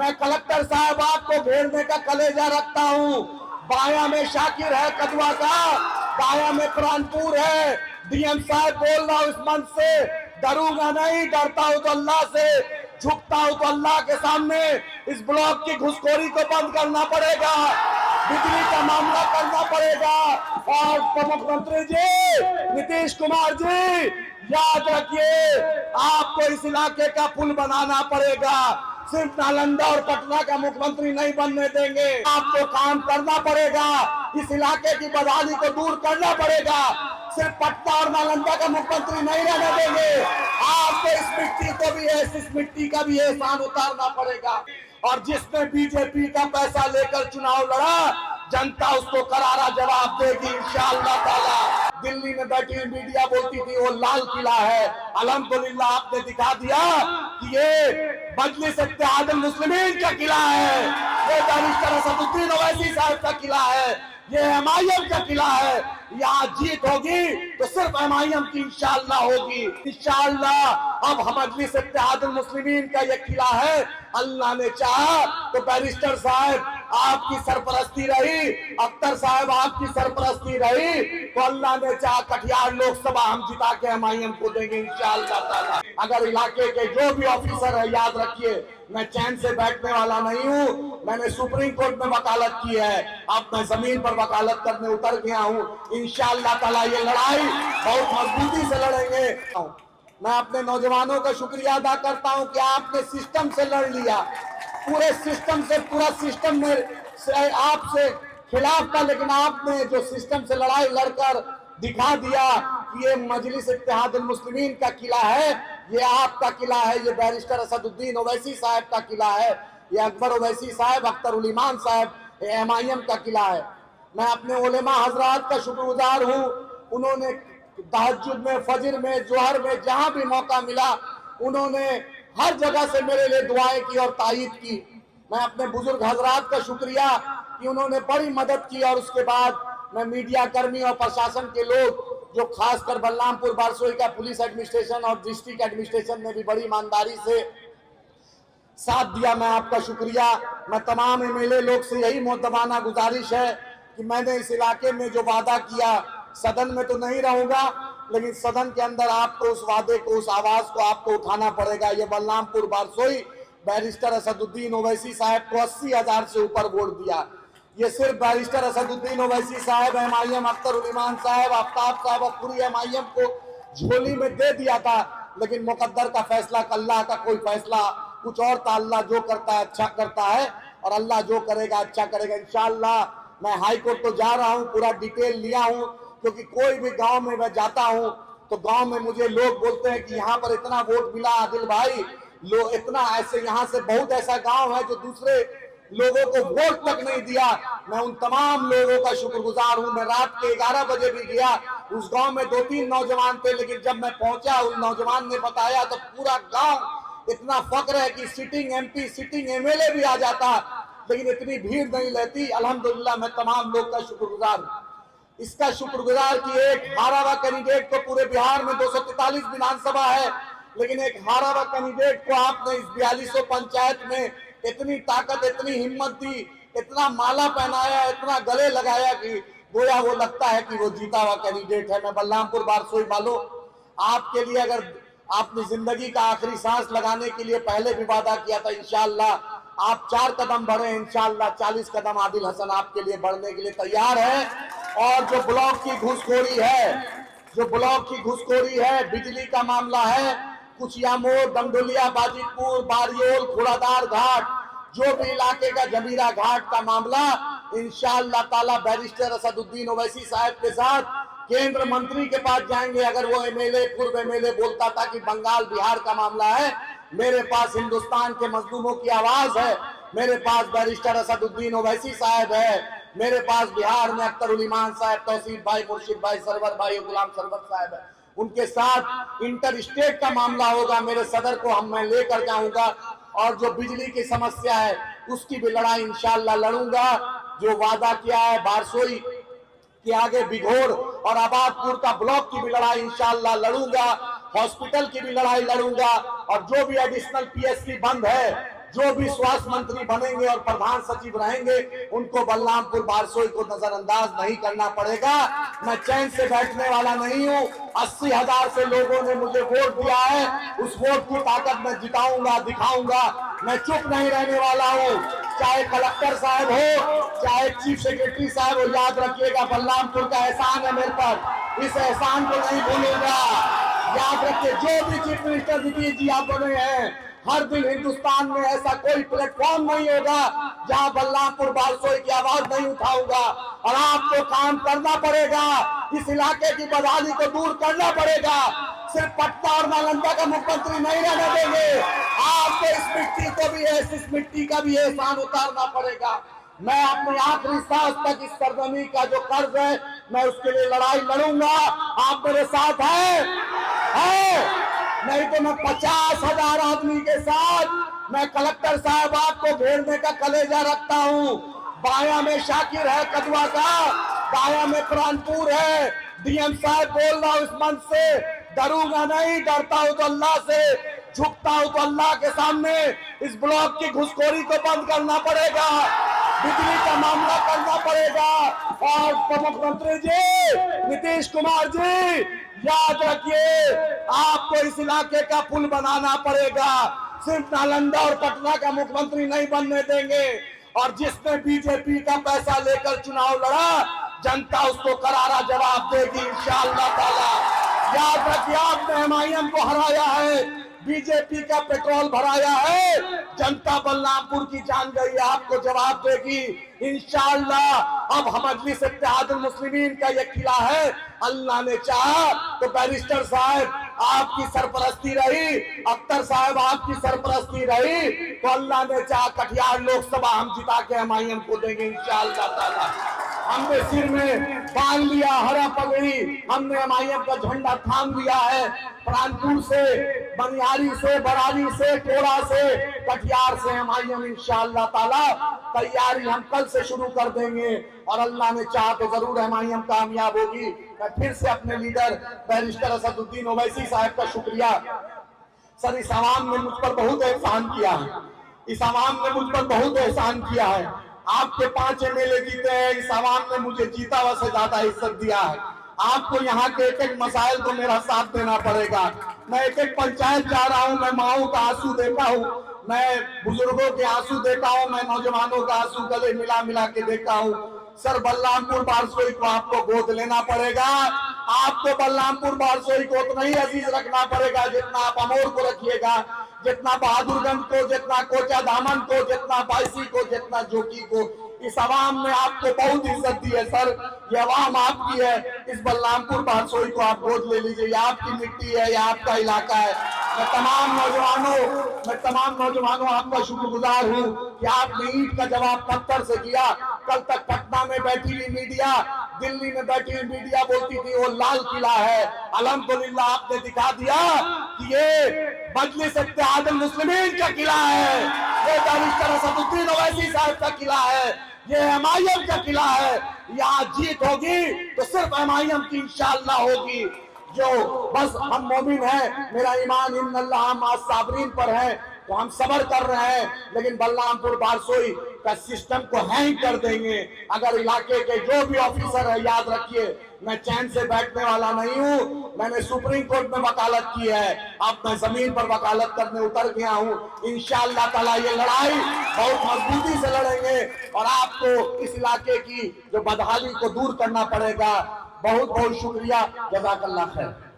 मैं कलेक्टर साहब आपको घेरने का कलेजा रखता हूँ। बाया में शाकिर है कदवा का, बाया में कुरानपुर है। डीएम साहब बोल रहा हूँ इस मंच से, डरूंगा नहीं, डरता हूँ तो अल्लाह से, झुकता हूँ तो अल्लाह के सामने। इस ब्लॉक की घुसखोरी को बंद करना पड़ेगा, बिजली का मामला करना पड़ेगा। और मुख्यमंत्री जी नीतीश कुमार जी याद रखिए, आपको इस इलाके का पुल बनाना पड़ेगा। सिर्फ नालंदा और पटना का मुख्यमंत्री नहीं बनने देंगे, आपको काम करना पड़ेगा। इस इलाके की बदहाली को दूर करना पड़ेगा। सिर्फ पटना और नालंदा का मुख्यमंत्री नहीं रहने देंगे, आपको इस मिट्टी को भी इस मिट्टी का भी एहसान उतारना पड़ेगा। और जिसने बीजेपी का पैसा लेकर चुनाव लड़ा, जनता उसको करारा जवाब देगी इंशाअल्लाह ताला। दिल्ली में बैठी मीडिया बोलती थी वो लाल किला है, अल्हम्दुलिल्लाह आपने दिखा दिया कि ये मजलिस इत्तेहादुल मुस्लिमीन का किला है, ये बैरिस्टर असदुद्दीन ओवैसी साहब का किला है, ये एमआईएम का किला है। यहाँ जीत होगी तो सिर्फ एमआईएम की इंशाअल्लाह होगी इंशाअल्लाह। अब मजलिस इत्तेहादुल मुस्लिमीन का ये किला है, अल्लाह ने चाहा तो बैरिस्टर साहब आपकी सरपरस्ती रही, अख्तर साहब आपकी सरपरस्ती रही, तो अल्लाह ने चाहा कटिहार लोकसभा हम जिता के एमआईएम को देंगे इंशाअल्लाह ताला। अगर इलाके के जो भी ऑफिसर है, याद रखिए मैं चैन से बैठने वाला नहीं हूँ। मैंने सुप्रीम कोर्ट में वकालत की है, अब मैं जमीन पर वकालत करने उतर गया हूँ। इंशाअल्लाह ताला ये लड़ाई बहुत मजबूती से लड़ेंगे। मैं अपने नौजवानों का शुक्रिया अदा करता हूँ कि आपने सिस्टम से लड़ लिया, पूरे सिस्टम से, पूरा सिस्टम में आपसे खिलाफ था, लेकिन आपने जो सिस्टम से लड़ाई लड़कर दिखा दिया कि ये मजलिस इत्तेहादुल मुस्लिमीन का किला है, ये आपका किला है, ये बैरिस्टर असदुद्दीन ओवैसी साहब का किला है, ये अकबर ओवैसी साहब, अख्तर उल ईमान साहब, एमआईएम का किला है। मैं अपने उलेमा हजरात का शुक्रगुजार हूँ, उन्होंने तहज्जुद में, फजर में, जोहर में, जहां भी मौका मिला उन्होंने हर जगह से मेरे लिए दुआएं की और तायीद की। मैं अपने बुजुर्ग हजरात का शुक्रिया कि उन्होंने बड़ी मदद की। और उसके बाद मैं मीडिया कर्मी और प्रशासन के लोग जो खासकर बलरामपुर बारसोई का पुलिस एडमिनिस्ट्रेशन और डिस्ट्रिक्ट एडमिनिस्ट्रेशन ने भी बड़ी ईमानदारी से साथ दिया, मैं आपका शुक्रिया। मैं तमाम एमएलए लोग से यही मोहतबाना गुजारिश है कि मैंने इस इलाके में जो वादा किया, सदन में तो नहीं रहूंगा, लेकिन सदन के अंदर आपको उस वादे को, उस आवाज को आपको उठाना पड़ेगा। ये बलरामपुर बारसोई बैरिस्टर असदुद्दीन ओवैसी साहब को 80,000 से ऊपर वोट दिया। ये सिर्फ बैरिस्टर असदुद्दीन ओवैसी साहब, एमआईएम, अख्तर उल ईमान साहब, आफ्ताब साहब और पूरी एमआईएम को झोली में दे दिया था, लेकिन मुकद्दर का फैसला, अल्लाह का कोई फैसला कुछ और था। अल्लाह जो करता है अच्छा करता है, और अल्लाह जो करेगा अच्छा करेगा इंशाअल्लाह। मैं हाई कोर्ट तो जा रहा हूँ, पूरा डिटेल लिया हूँ, क्योंकि कोई भी गांव में मैं जाता हूं तो गांव में मुझे लोग बोलते हैं कि यहाँ पर इतना वोट मिला आदिल भाई, लोग इतना ऐसे, यहाँ से बहुत ऐसा गांव है जो दूसरे लोगों को वोट तक नहीं दिया। मैं उन तमाम लोगों का शुक्रगुजार हूं। मैं रात के 11 बजे भी गया, उस गांव में 2-3 नौजवान थे, लेकिन जब मैं पहुंचा उस नौजवान ने बताया तो पूरा गांव इतना फक्र है कि सिटिंग एमपी, सिटिंग एमएलए भी आ जाता, लेकिन इतनी भीड़ नहीं रहती। अल्हम्दुलिल्लाह मैं तमाम लोग का शुक्रगुजार हूं। इसका शुक्रगुजार कि एक हारा हुआ कैंडिडेट को, पूरे बिहार में 243 विधानसभा है, लेकिन एक हारा हुआ कैंडिडेट को आपने इस 4200 पंचायत में इतनी ताकत, इतनी हिम्मत दी, इतना माला पहनाया, इतना गले लगाया कि गोया वो लगता है कि वो जीता हुआ कैंडिडेट है। मैं बलरामपुर बारसोई वालों, आपके लिए, अगर आपने जिंदगी का आखिरी सांस लगाने के लिए पहले भी वादा किया था, इंशाअल्लाह आप 4 कदम बढ़े, इंशाअल्लाह 40 कदम आदिल हसन आपके लिए बढ़ने के लिए तैयार है। और जो ब्लॉक की घुसखोरी है, जो ब्लॉक की घुसखोरी है, बिजली का मामला है, कुचिया मोड़, डंडोलिया, बाजितपुर, बारियोल, खुड़ादार घाट, जो भी इलाके का जमीरा घाट का मामला, इंशाअल्लाह ताला बैरिस्टर असदुद्दीन ओवैसी साहब के साथ केंद्र मंत्री के पास जाएंगे। अगर वो एमएलए, पूर्व एमएलए बोलता था कि बंगाल बिहार का मामला है, मेरे पास हिंदुस्तान के मजलूमों की आवाज है, मेरे पास बैरिस्टर असदुद्दीन ओवैसी साहब है, मेरे पास बिहार में अख्तर उल ईमान साहब, तौसीफ भाई, मुर्शिद भाई, सरवर भाई, गुलाम सरवर साहब है। उनके साथ इंटर स्टेट का मामला होगा, मेरे सदर को मैं लेकर जाऊंगा। और जो बिजली की समस्या है उसकी भी लड़ाई इंशाअल्लाह लड़ूंगा। जो वादा किया है बारसोई के आगे बिघोर और आबादपुर का ब्लॉक की भी लड़ाई इंशाअल्लाह लड़ूंगा, हॉस्पिटल की भी लड़ाई लड़ूंगा, और जो भी एडिशनल पीएससी बंद है जो भी स्वास्थ्य मंत्री बनेंगे और प्रधान सचिव रहेंगे उनको बलरामपुर बारसोई को नजरअंदाज नहीं करना पड़ेगा। मैं चैन से बैठने वाला नहीं हूं। 80,000 से लोगों ने मुझे वोट दिया है, उस वोट की ताकत मैं जिताऊंगा, दिखाऊंगा। मैं चुप नहीं रहने वाला हूं। चाहे कलेक्टर साहब हो, चाहे चीफ सेक्रेटरी साहब हो, याद रखिएगा बलरामपुर का एहसान है मेरे पर, इस एहसान को नहीं भूलूंगा। याद रखिए, जो भी चीफ मिनिस्टर नीतीश जी आप बने हैं, हर दिन हिंदुस्तान में ऐसा कोई प्लेटफॉर्म नहीं होगा जहां बलरामपुर बारसोई की आवाज नहीं उठाऊंगा। और आपको काम करना पड़ेगा, इस इलाके की बदहाली को दूर करना पड़ेगा। सिर्फ पटना और नालंदा का मुख्यमंत्री नहीं रहने देंगे, आपको इस मिट्टी को भी, इस मिट्टी का भी एहसान उतारना पड़ेगा। मैं अपनी आखिरी सांस तक इस सरजमी का जो कर्ज है, मैं उसके लिए लड़ाई लड़ूंगा। आप मेरे साथ हैं? नहीं तो मैं 50,000 आदमी के साथ मैं कलेक्टर साहब आपको घेरने का कलेजा रखता हूं। बाया में शाकिर है कदवा का, बाया में प्राणपुर है। डीएम साहब बोल रहा हूं इस मंच से, डरूंगा नहीं, डरता हूं तो अल्लाह से, झुकता हूं तो अल्लाह के सामने। इस ब्लॉक की घुसखोरी को बंद करना पड़ेगा, बिजली का मामला करना पड़ेगा। और मुख्यमंत्री जी नीतीश कुमार जी, याद रखिए, आपको इस इलाके का पुल बनाना पड़ेगा। सिर्फ नालंदा और पटना का मुख्यमंत्री नहीं बनने देंगे। और जिसने बीजेपी का पैसा लेकर चुनाव लड़ा, जनता उसको करारा जवाब देगी इंशाअल्लाह ताला। याद रखिए, आपने एमआईएम को हराया है, बीजेपी का पेट्रोल भराया है, जनता बलरामपुर की जान गई है, आपको जवाब देगी इंशाअल्लाह। अब हम मजलिस इत्तेहादुल मुस्लिमीन का ये किला है, अल्लाह ने चाहा तो बैरिस्टर साहब आपकी सरपरस्ती रही, अख्तर साहब आपकी सरपरस्ती रही, तो अल्लाह ने चाहा कटिहार लोकसभा हम जिता के एमआईएम को देंगे इंशाअल्लाह ताला। हमने सिर में बांध लिया हरा पगड़ी, हमने एमआईएम का झंडा थाम लिया है। प्राणपुर से, बनियारी से, बरारी से, टोड़ा से, कटिहार से एमआईएम इंशाअल्लाह ताला तैयारी हम कल से शुरू कर देंगे। और अल्लाह ने चाहा तो जरूर एमआईएम कामयाब होगी। मैं फिर से अपने लीडर बैरिस्टर असदुद्दीन ओवैसी साहब का शुक्रिया। सर, इस आवाम ने मुझ पर बहुत एहसान किया है, इस आवाम ने मुझ पर बहुत एहसान किया है। आपके 5 एमएलए जीते हैं, इस आवाम ने मुझे जीता हुआ से ज्यादा इज्जत दिया है। आपको यहाँ के एक एक मसाइल को मेरा साथ देना पड़ेगा। मैं एक एक पंचायत जा रहा हूँ, मैं माओं का आंसू देखा हूँ, मैं बुजुर्गों के आंसू देखा हूँ, मैं नौजवानों का आंसू गले मिला मिला के देखा हूँ। सर, बलरामपुर बारसोई को आपको गोद लेना पड़ेगा। आपको बलरामपुर बारसोई को उतना ही अजीज रखना पड़ेगा जितना आप अमोर को रखिएगा, जितना बहादुरगंज को, जितना कोचा दामन को, जितना बायसी को, जितना जोकी को। इस आवाम ने आपको बहुत इज्जत दी है सर, ये आवाम आपकी है। इस बलरामपुर बारसोई को आप गोद ले लीजिए, ये आपकी मिट्टी है, ये आपका इलाका है। मैं तमाम नौजवानों आपका शुक्रगुजार हूँ कि आपने ईंट का जवाब पत्थर से दिया। कल तक पटना में बैठी हुई मीडिया, दिल्ली में बैठी हुई मीडिया बोलती थी वो लाल किला है। अल्हम्दुलिल्लाह आपने दिखा दिया कि ये मजलिस इत्तेहादुल मुस्लिमीन का किला है, ये बैरिस्टर असदुद्दीन ओवैसी साहब का किला है, ये एमआईएम का किला है। यहाँ जीत होगी तो सिर्फ एमआईएम की इंशाअल्लाह होगी। जो बस हम मोमिन हैं, मेरा ईमान इन्नल्लाह मअस साबिरीन पर है, तो हम सबर कर रहे हैं। लेकिन बलरामपुर बारसोई का सिस्टम को हैंग कर देंगे अगर इलाके के जो भी ऑफिसर है। याद रखिए, मैं चैन से बैठने वाला नहीं हूँ। मैंने सुप्रीम कोर्ट में वकालत की है, अब मैं जमीन पर वकालत करने उतर गया हूँ। इंशाअल्लाह ताला ये लड़ाई बहुत मजबूती से लड़ेंगे और आपको इस इलाके की जो बदहाली को दूर करना पड़ेगा। बहुत बहुत शुक्रिया, जज़ाकल्लाह खैर।